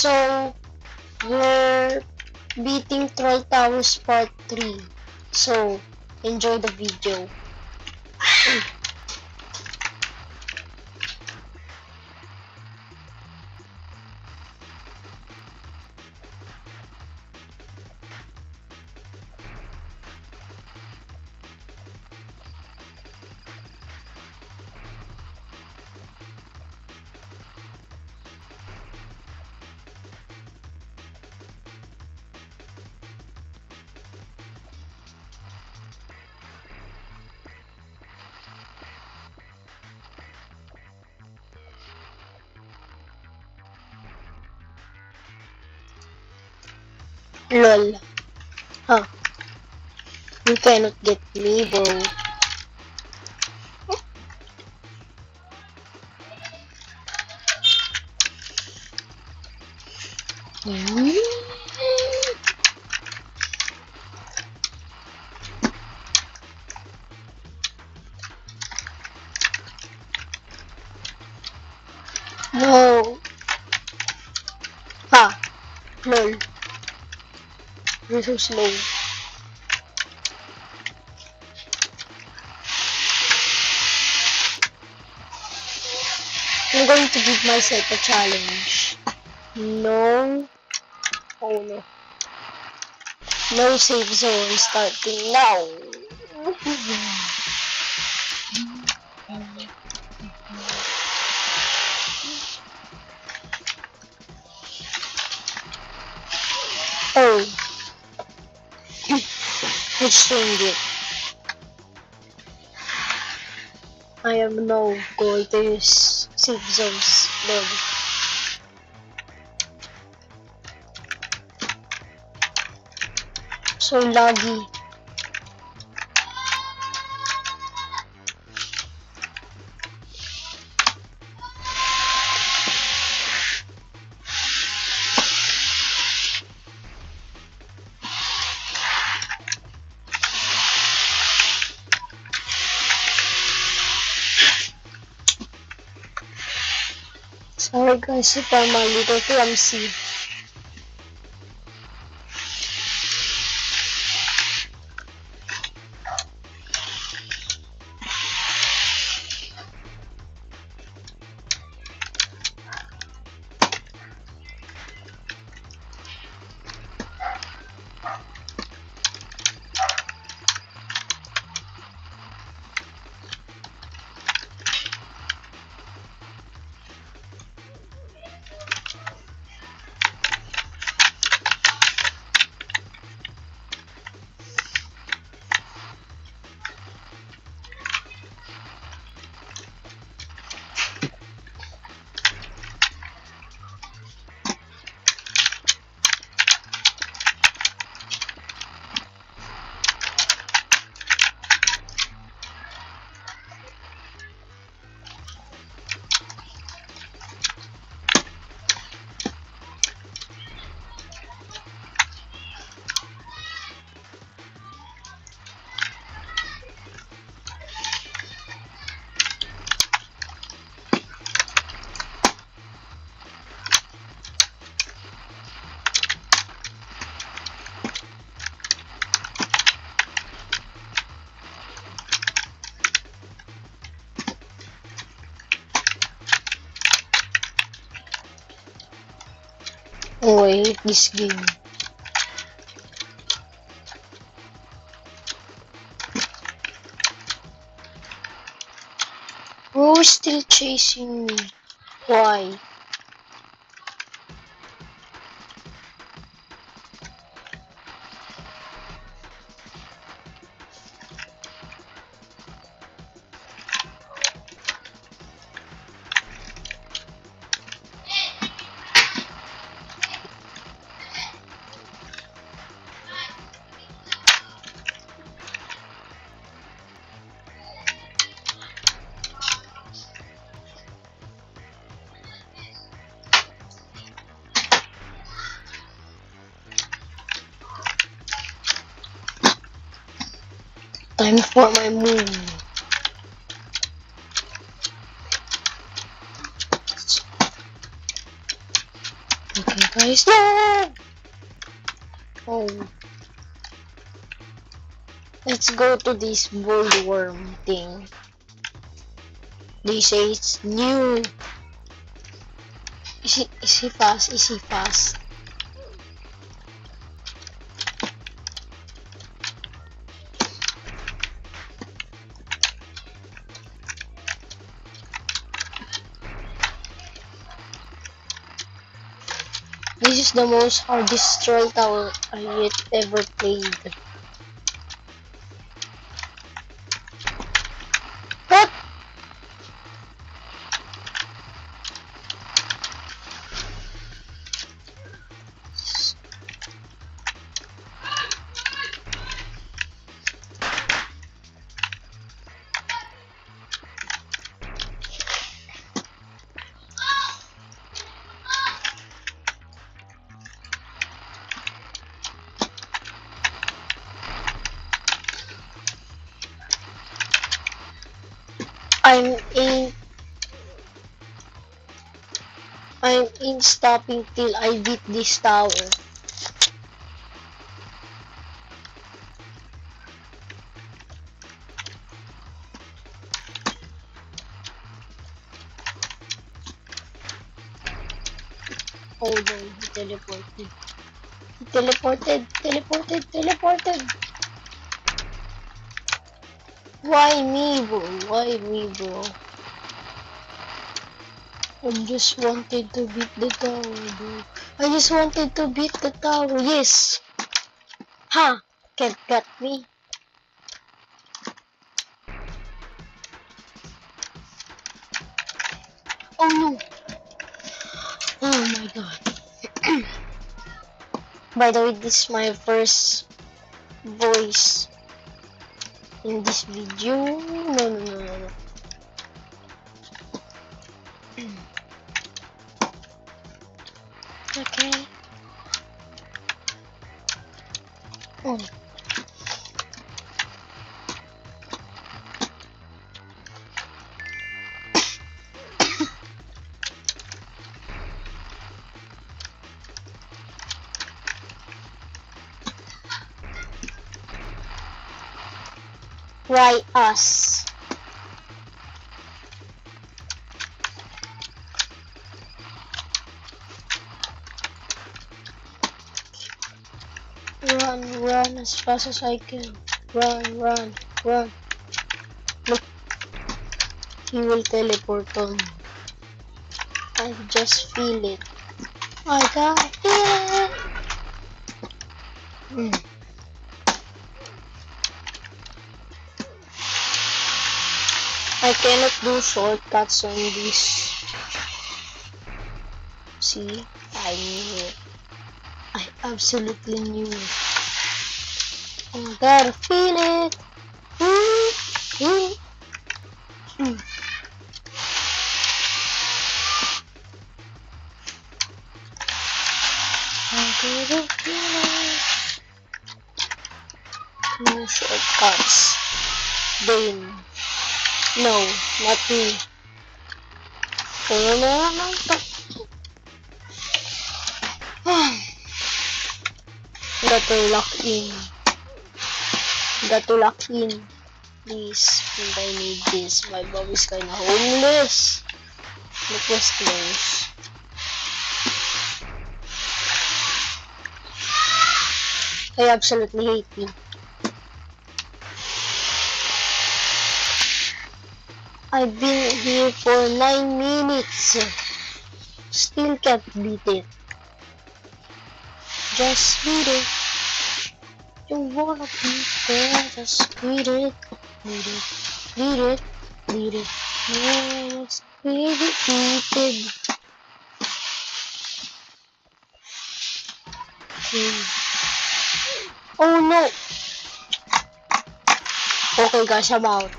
So, we're beating Troll Towers Part 3. So, enjoy the video. LOL. Huh. You cannot get me, bro. Whoa. Ha. LOL. You're so slow. I'm going to give myself a challenge. No. Oh no. No save zone starting now. Oh. Let's change it. I am now going to use save zones. Lol. So laggy. Sorry guys if I'm a little clumsy. Oh, I hate this game. Bro is still chasing me. Why? Time for my move. Okay, guys, no! Oh. Let's go to this bold worm thing. They say it's new. Is he fast? Is he fast? This is the most hardest troll tower I yet ever played. What? I'm in stopping till I beat this tower. Oh no, he teleported. He teleported. Why me, bro? Why me, bro? I just wanted to beat the tower, bro. I just wanted to beat the tower. Yes. Ha! Can't get me. Oh no. Oh my god. By the way, this is my first voice in this video. No. Okay. Oh. Why us? Run as fast as I can. Run. Look, he will teleport on. I just feel it. I got it. I cannot do shortcuts on this. See, I knew it. I absolutely knew it. I gotta feel it. I gotta feel it. No shortcuts. Dane. No, not me. Got to lock in. Please, I need this. My mom is kinda homeless. It was close. I absolutely hate you. I've been here for 9 minutes. Still can't beat it. Just beat it. You wanna beat it. Just beat it. Beat it. Let's beat it. Oh no. Okay guys, I'm out.